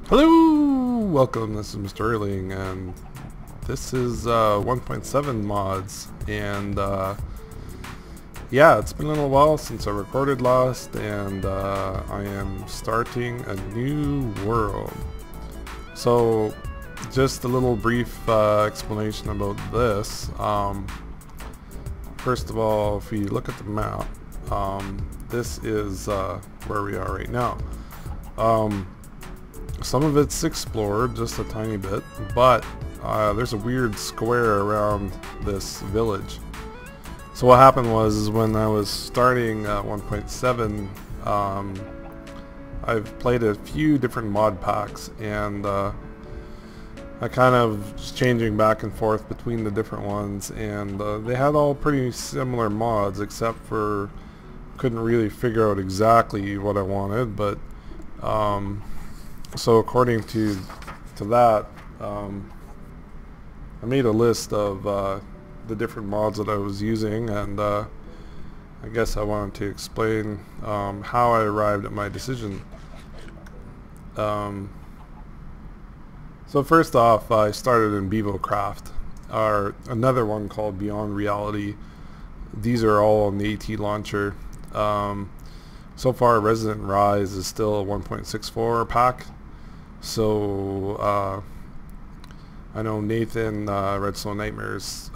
Hello! Welcome, this is Mr. Erling, and this is 1.7 mods, and yeah, it's been a little while since I recorded last, and I am starting a new world. So, just a little brief explanation about this. First of all, if you look at the map, this is where we are right now. Some of it's explored, just a tiny bit, but there's a weird square around this village. So what happened was when I was starting 1.7, I've played a few different mod packs, and I kind of just changing back and forth between the different ones, and they had all pretty similar mods, except for couldn't really figure out exactly what I wanted, but so according to that, I made a list of the different mods that I was using, and I guess I wanted to explain how I arrived at my decision. So first off, I started in Bevo Craft, or another one called Beyond Reality. These are all on the AT launcher. So far, Resonant Rise is still a 1.64 pack. So I know Nathan, Redstone Nightmares,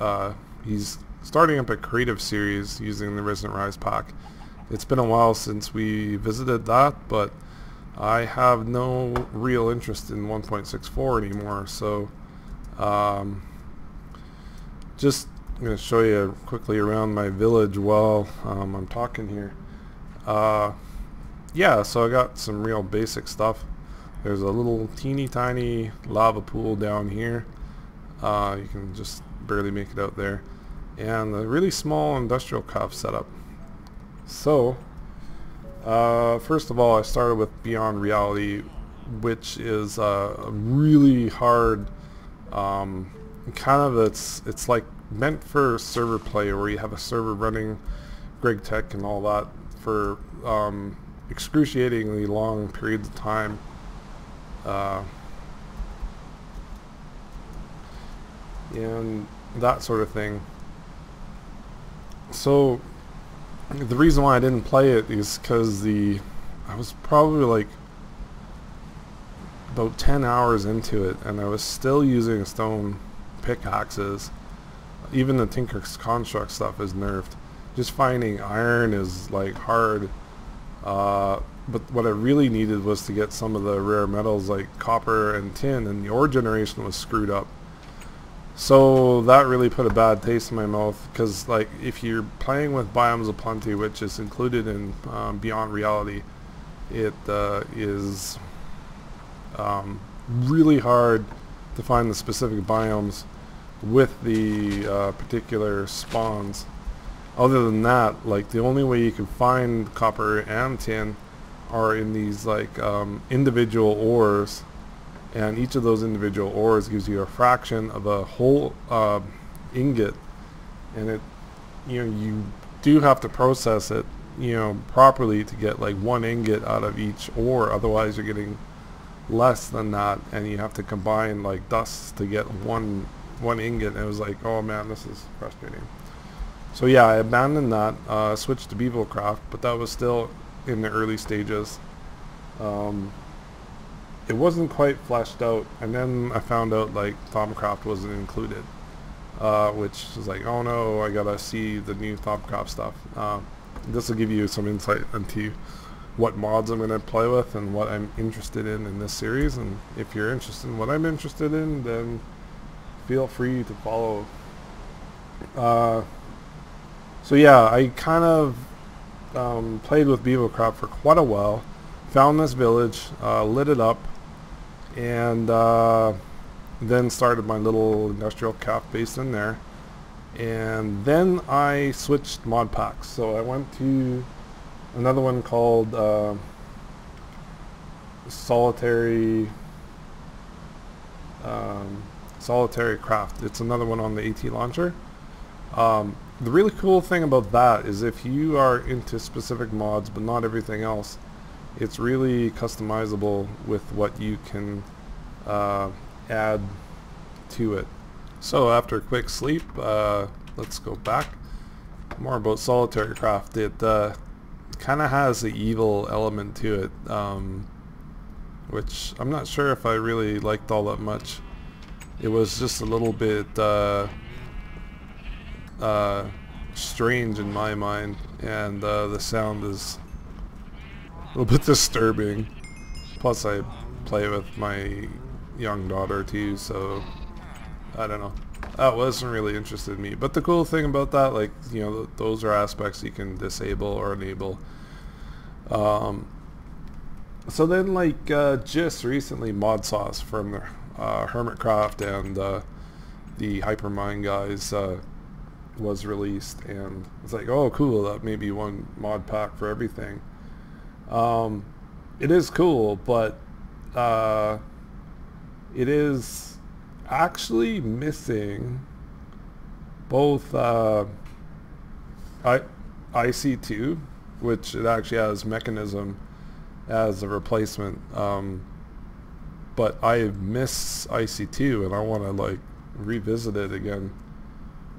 he's starting up a creative series using the Resonant Rise pack. It's been a while since we visited that, but I have no real interest in 1.64 anymore. So just going to show you quickly around my village while I'm talking here. Yeah, so I got some real basic stuff. There's a little teeny tiny lava pool down here. You can just barely make it out there. And a really small industrial craft setup. So, first of all, I started with Beyond Reality, which is a really hard, it's like meant for server play, where you have a server running Greg Tech and all that for excruciatingly long periods of time. And that sort of thing. So the reason why I didn't play it is because I was probably like about 10 hours into it, and I was still using stone pickaxes. Even the Tinker's Construct stuff is nerfed. Just finding iron is like hard. But what I really needed was to get some of the rare metals like copper and tin, and the ore generation was screwed up. So that really put a bad taste in my mouth, because like if you're playing with Biomes of Plenty, which is included in Beyond Reality, it is really hard to find the specific biomes with the particular spawns. Other than that, like the only way you can find copper and tin are in these like individual ores, and each of those individual ores gives you a fraction of a whole ingot, and it, you do have to process it properly to get like 1 ingot out of each ore. Otherwise you're getting less than that, and you have to combine like dust to get one ingot. And it was like, oh man, this is frustrating. So yeah, I abandoned that, switched to Bevo Craft, but that was still in the early stages. It wasn't quite fleshed out, and then I found out like Thaumcraft wasn't included, which was like, oh no, I gotta see the new Thaumcraft stuff. This will give you some insight into what mods I'm going to play with and what I'm interested in this series, and if you're interested in what I'm interested in, then feel free to follow. So yeah, I kind of played with BevoCraft for quite a while, found this village, lit it up, and then started my little industrial craft base in there. And then I switched mod packs, so I went to another one called Solitary Craft. It's another one on the AT launcher. The really cool thing about that is if you are into specific mods but not everything else, it's really customizable with what you can add to it. So after a quick sleep, let's go back. More about Solitaire Craft. It kind of has the evil element to it, which I'm not sure if I really liked all that much. It was just a little bit strange in my mind, and the sound is a little bit disturbing. Plus I play with my young daughter too, so I don't know. That wasn't really interested in me. But the cool thing about that, like, you know, those are aspects you can disable or enable. So then, like, just recently, Mod Sauce from the Hermitcraft and the Hypermind guys was released, and it's like, oh, cool, that may be one mod pack for everything. It is cool, but it is actually missing both IC2, which it actually has Mechanism as a replacement, but I miss IC2 and I want to like revisit it again.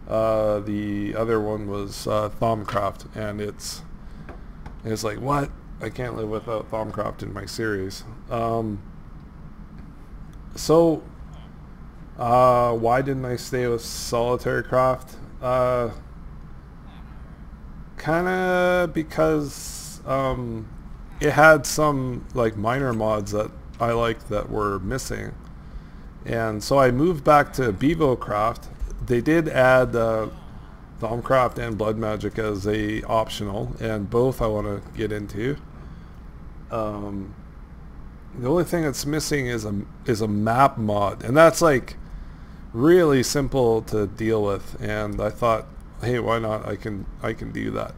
The other one was Thaumcraft, and it's like, what? I can't live without Thaumcraft in my series. So why didn't I stay with Solitaire Craft? Kinda because it had some like minor mods that I liked that were missing, and so I moved back to Bevo Craft. They did add Thaumcraft and Blood Magic as a optional, and both I want to get into. The only thing that's missing is a map mod, and that's like really simple to deal with, and I thought, hey, why not? I can do that.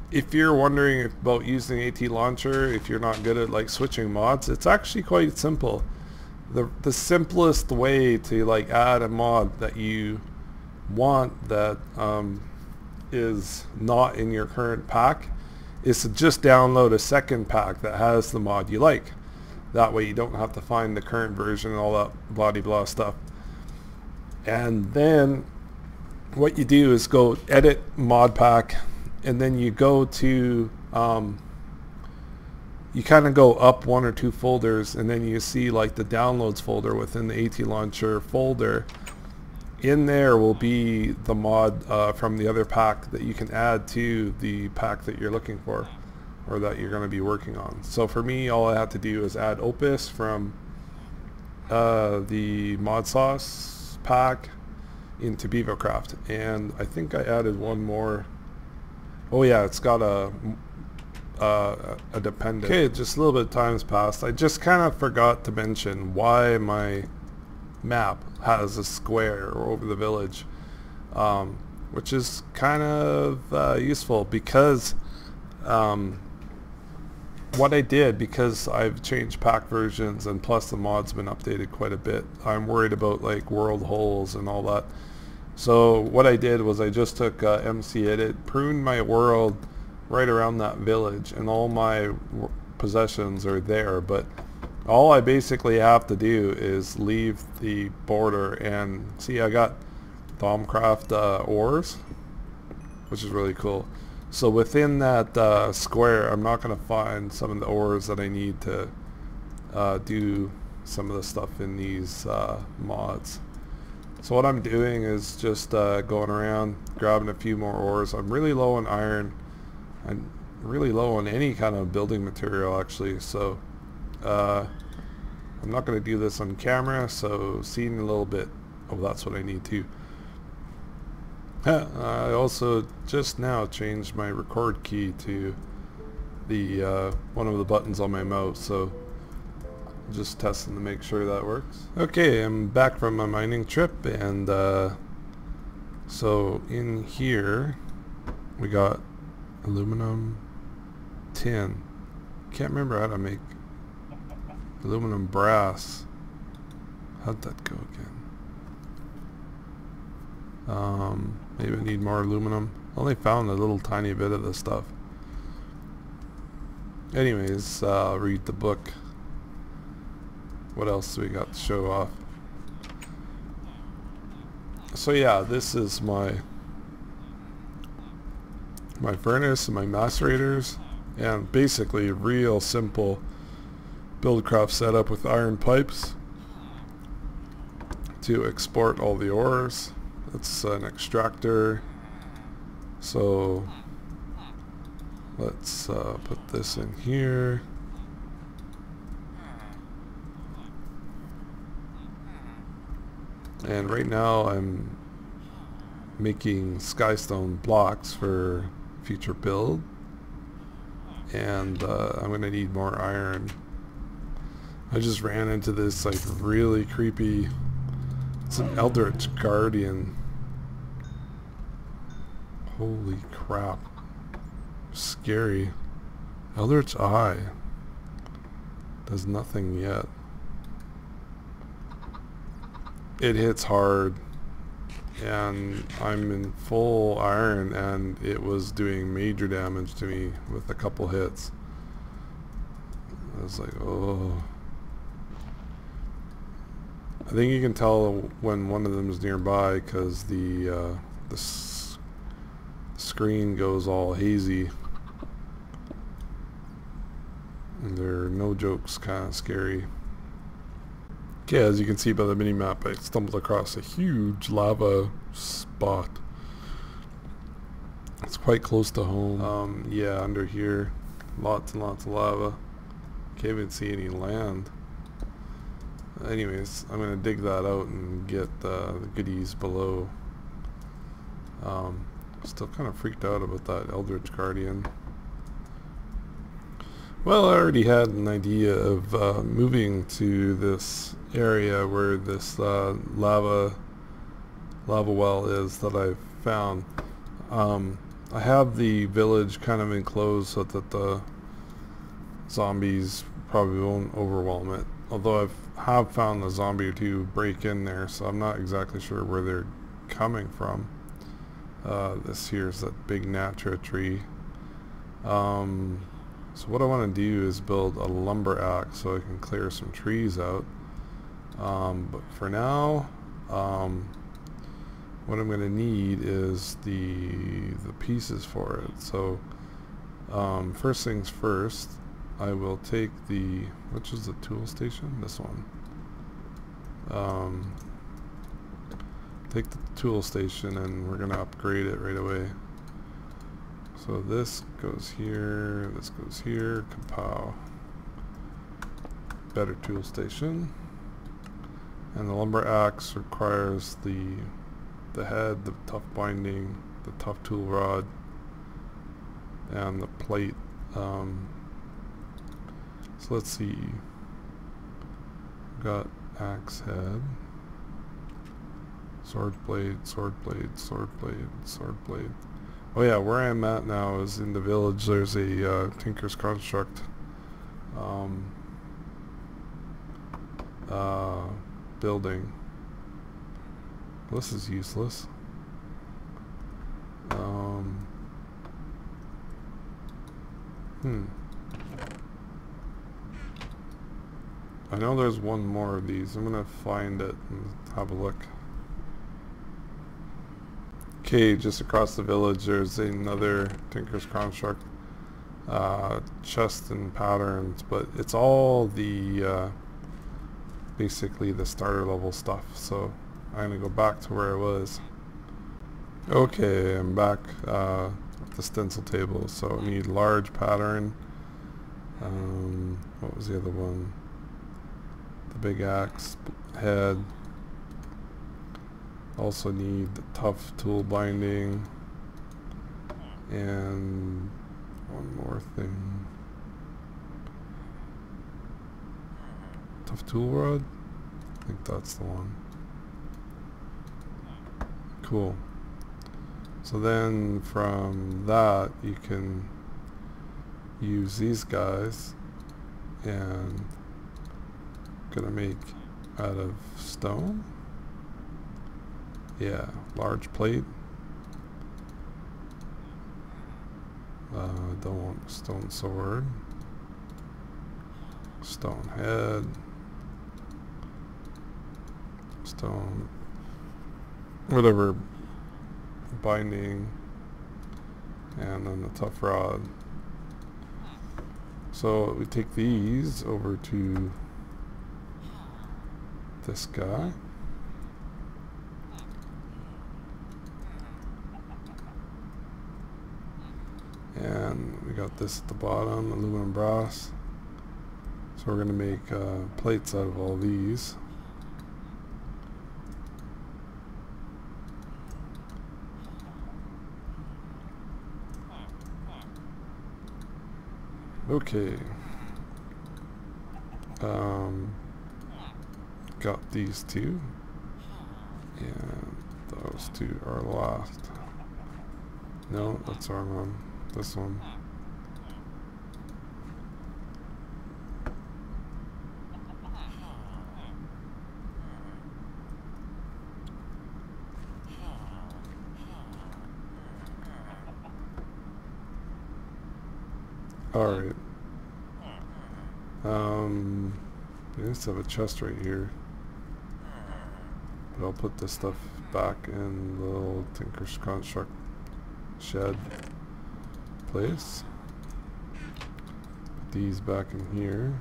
If you're wondering about using AT Launcher, if you're not good at like switching mods, it's actually quite simple. The simplest way to like add a mod that you want that is not in your current pack is to just download a second pack that has the mod you like. That way you don't have to find the current version and all that blah blah stuff. And then what you do is go edit mod pack, and then you go to you kind of go up one or two folders, and then you see like the downloads folder within the AT Launcher folder. In there will be the mod from the other pack that you can add to the pack that you're looking for, or that you're going to be working on. So for me, all I have to do is add Opus from the Mod Sauce pack into BevoCraft, and I think I added one more. Oh yeah, it's got a dependent. Okay, just a little bit of time's passed. I just kind of forgot to mention why my map has a square over the village, which is kind of useful, because what I did, because I've changed pack versions and plus the mod's been updated quite a bit, I'm worried about like world holes and all that. So what I did was I just took MC Edit, pruned my world right around that village, and all my possessions are there, but all I basically have to do is leave the border, and see, I got Thaumcraft ores, which is really cool. So within that square, I'm not going to find some of the ores that I need to do some of the stuff in these mods. So what I'm doing is just going around, grabbing a few more ores. I'm really low on iron. I'm really low on any kind of building material, actually, so I'm not going to do this on camera, so see in a little bit. Oh, that's what I need too. I also just now changed my record key to the one of the buttons on my mouse, so just testing to make sure that works. Okay, I'm back from my mining trip, and so in here we got aluminum, tin. Can't remember how to make aluminum brass. How'd that go again? Maybe I need more aluminum. Only found a little tiny bit of this stuff. Anyways, read the book. What else do we got to show off? So yeah, this is my furnace and my macerators, and basically a real simple buildcraft setup with iron pipes to export all the ores. It's an extractor, so let's put this in here. And right now I'm making skystone blocks for future build, and I'm gonna need more iron. I just ran into this like really creepy, it's an Eldritch Guardian. Holy crap, scary. Eldritch Eye does nothing yet. It hits hard, and I'm in full iron, and it was doing major damage to me with a couple hits. I was like, oh. I think you can tell when one of them is nearby because the screen goes all hazy. And they're, no jokes, kind of scary. Okay, as you can see by the mini-map, I stumbled across a huge lava spot. It's quite close to home. Yeah, under here, lots and lots of lava. Can't even see any land. Anyways, I'm gonna dig that out and get the goodies below. Still kind of freaked out about that Eldritch Guardian. Well, I already had an idea of moving to this area where this lava well is that I've found. I have the village kind of enclosed so that the zombies probably won't overwhelm it. Although I have found a zombie or two break in there, so I'm not exactly sure where they're coming from. This here's that big Natra tree. So what I want to do is build a lumber axe so I can clear some trees out. But for now, what I'm going to need is the pieces for it. So first things first, I will take the, which is the tool station? This one. Take the tool station and we're going to upgrade it right away. So this goes here, this goes here, kapow. Better tool station. And the lumber axe requires the head, the tough binding, the tough tool rod, and the plate. So let's see. Got axe head, sword blade, sword blade, sword blade, sword blade. Oh yeah, where I'm at now is in the village. There's a Tinker's Construct building. This is useless. I know there's one more of these. I'm gonna find it and have a look. Okay, just across the village there's another Tinker's Construct chest and patterns, but it's all the basically the starter level stuff, so I'm gonna go back to where I was. Okay, I'm back at the stencil table, so I need large pattern. What was the other one? The big axe head. Also need the tough tool binding and one more thing. Tough tool rod? I think that's the one. Cool. So then from that you can use these guys, and gonna make out of stone. Yeah, large plate. Don't want stone sword. stone head, stone, whatever binding, and then the tough rod. So we take these over to this guy. And we got this at the bottom, aluminum brass. So we're going to make plates out of all these. Okay. Got these two. And those two are last. No, that's the wrong one. This one. Alright. I just have a chest right here. But I'll put this stuff back in the little Tinker's Construct shed place. Put these back in here.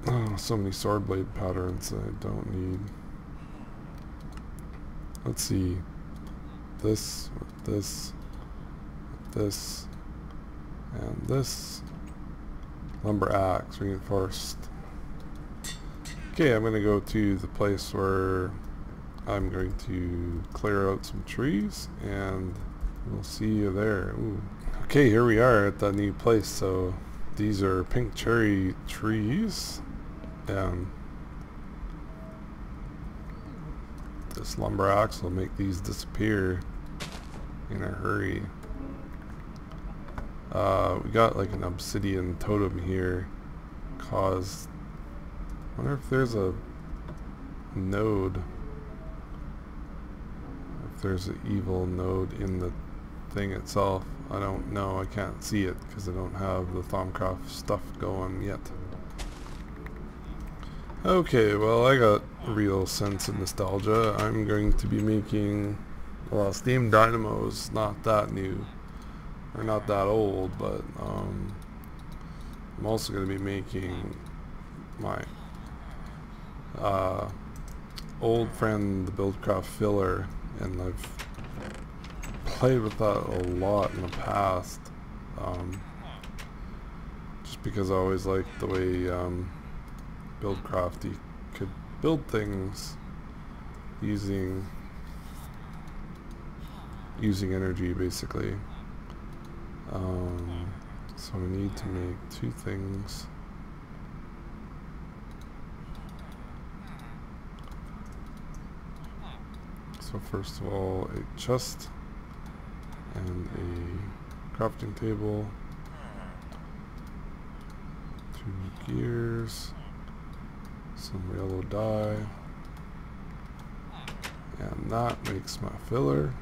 Oh, so many sword blade patterns that I don't need. Let's see. This, with this, with this, and this. Lumber axe, reinforced. Okay, I'm going to go to the place where I'm going to clear out some trees, and we'll see you there. Ooh. Okay, here we are at that new place. So these are pink cherry trees, and this lumber axe will make these disappear in a hurry. We got like an obsidian totem here. I wonder if there's a node. If there's an evil node in the thing itself. I don't know. I can't see it because I don't have the Thaumcraft stuff going yet. Okay, well, I got a real sense of nostalgia. I'm going to be making, well, steam dynamos, not that new, or not that old, but I'm also going to be making my old friend, the Buildcraft filler, and I've played with that a lot in the past, just because I always liked the way Buildcraft, you could build things using energy, basically. So we need to make two things. So first of all, a chest and a crafting table, 2 gears, some yellow dye, and that makes my filler.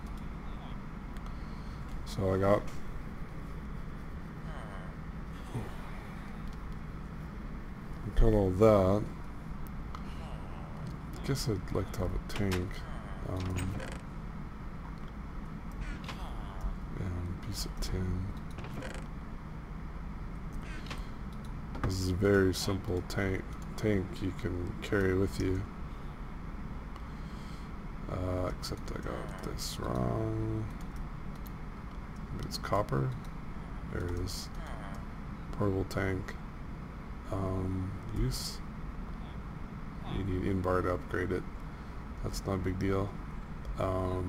So I got all that. I guess I'd like to have a tank. And a piece of tin. This is a very simple tank you can carry with you. Except I got this wrong. It's copper. There it is. Portable tank. Use. You need inbar to upgrade it. That's not a big deal. Put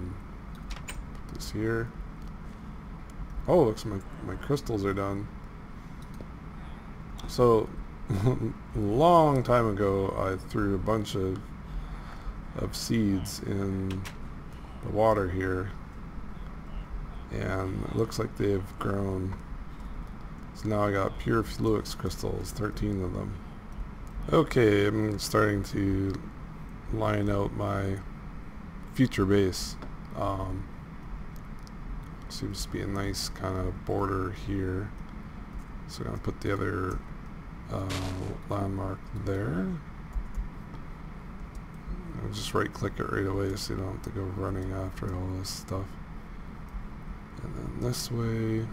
this here. Oh, looks like my crystals are done. So, a long time ago, I threw a bunch of seeds in the water here, and it looks like they've grown. So now I got pure Fluix crystals, 13 of them. Okay, I'm starting to line out my future base. Seems to be a nice kind of border here. So I'm going to put the other landmark there. I'll just right click it right away so you don't have to go running after all this stuff. And then this way.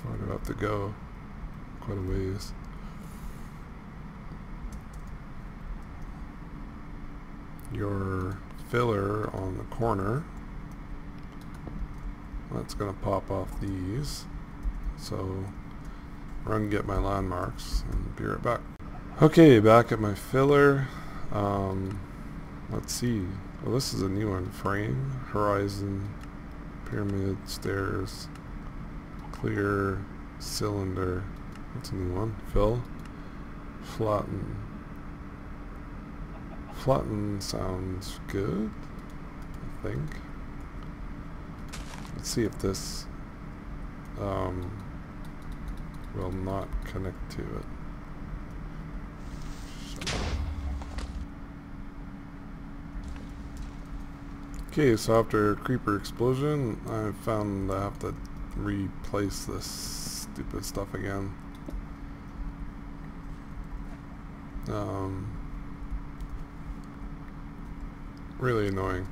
Far do I have to go? Quite a ways. Your filler on the corner. That's going to pop off these. So run get my landmarks and be right back. Okay, back at my filler. Let's see. Well, this is a new one. Frame, horizon, pyramid, stairs, clear, cylinder. That's a new one. Fill, flatten. Flatten sounds good, I think. Let's see if this will not connect to it. Okay, so after creeper explosion, I found I have to replace this stupid stuff again. Really annoying.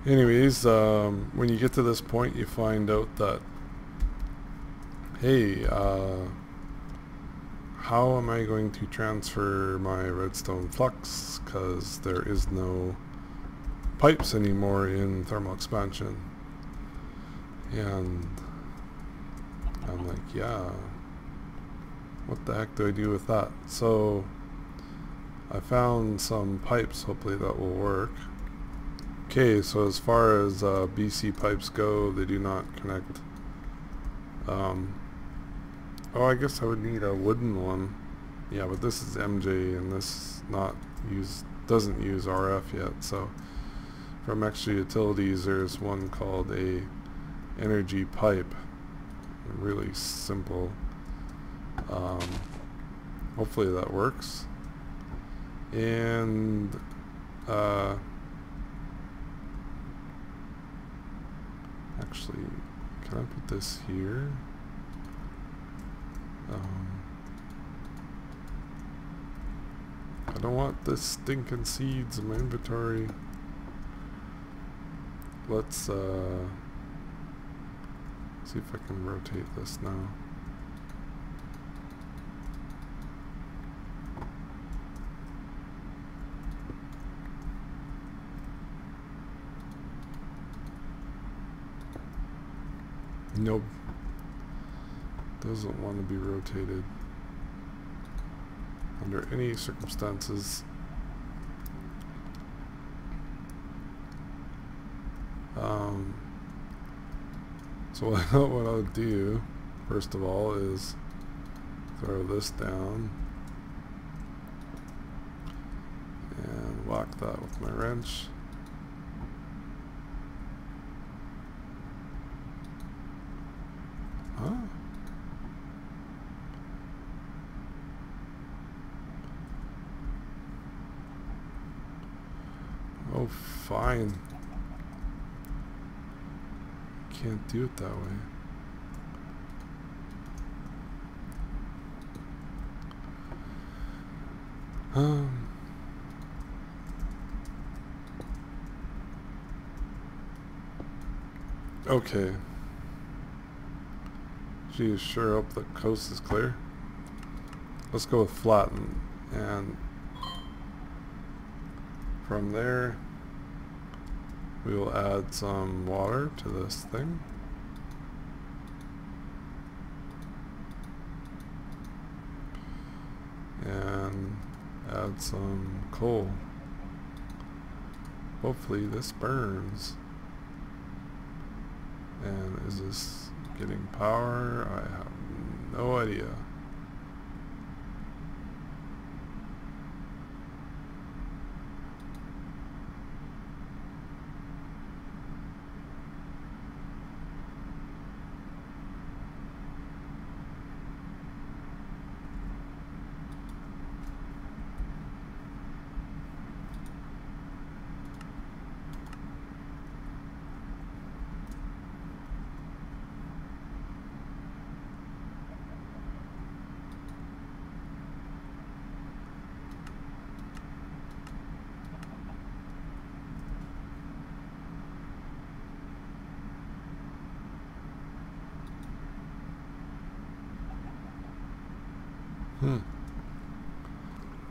Anyways, when you get to this point, you find out that, hey, how am I going to transfer my redstone flux? Because there is no pipes anymore in thermal expansion. And I'm like, yeah, what the heck do I do with that? So I found some pipes, hopefully that will work. Okay, so as far as BC pipes go, they do not connect. Oh, I guess I would need a wooden one. Yeah, but this is MJ and this doesn't use RF yet. So from extra utilities, there's one called a energy pipe. Really simple. Hopefully that works. And actually, can I put this here? I don't want this stinking seeds in my inventory. Let's see if I can rotate this now. Nope. Doesn't want to be rotated under any circumstances. So what I'll do first of all is throw this down and whack that with my wrench. Huh? Oh, fine. Can't do it that way. Okay. Geez, sure hope the coast is clear. Let's go with flatten, and from there we will add some water to this thing. And add some coal. Hopefully this burns. And is this getting power? I have no idea.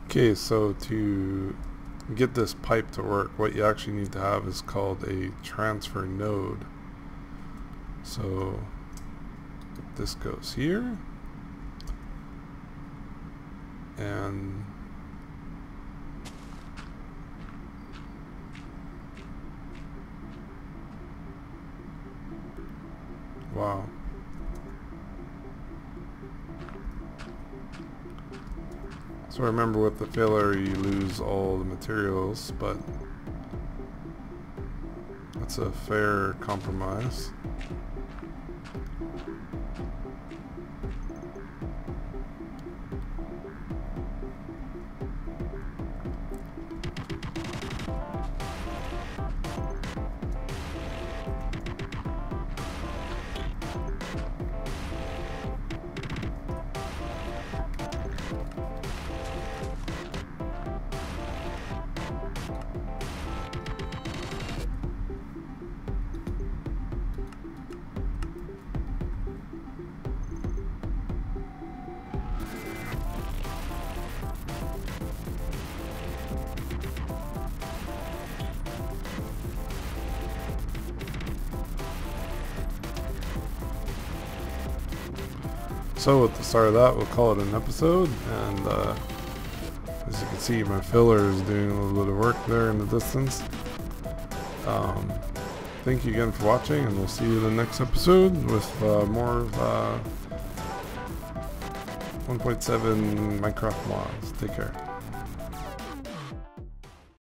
Okay, so to get this pipe to work, what you actually need to have is called a transfer node. So this goes here, and wow. So remember, with the filler you lose all the materials, but that's a fair compromise. So at the start of that, we'll call it an episode, and as you can see, my filler is doing a little bit of work there in the distance. Thank you again for watching, and we'll see you in the next episode with more 1.7 Minecraft mods. Take care.